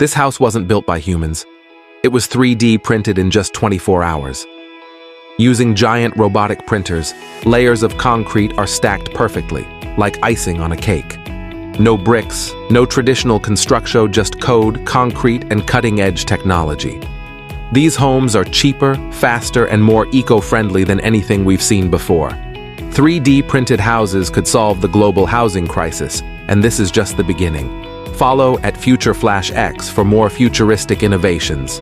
This house wasn't built by humans. It was 3D printed in just 24 hours. Using giant robotic printers, layers of concrete are stacked perfectly, like icing on a cake. No bricks, no traditional construction, just code, concrete, and cutting-edge technology. These homes are cheaper, faster, and more eco-friendly than anything we've seen before. 3D printed houses could solve the global housing crisis, and this is just the beginning. Follow at FutureFlashX for more futuristic innovations.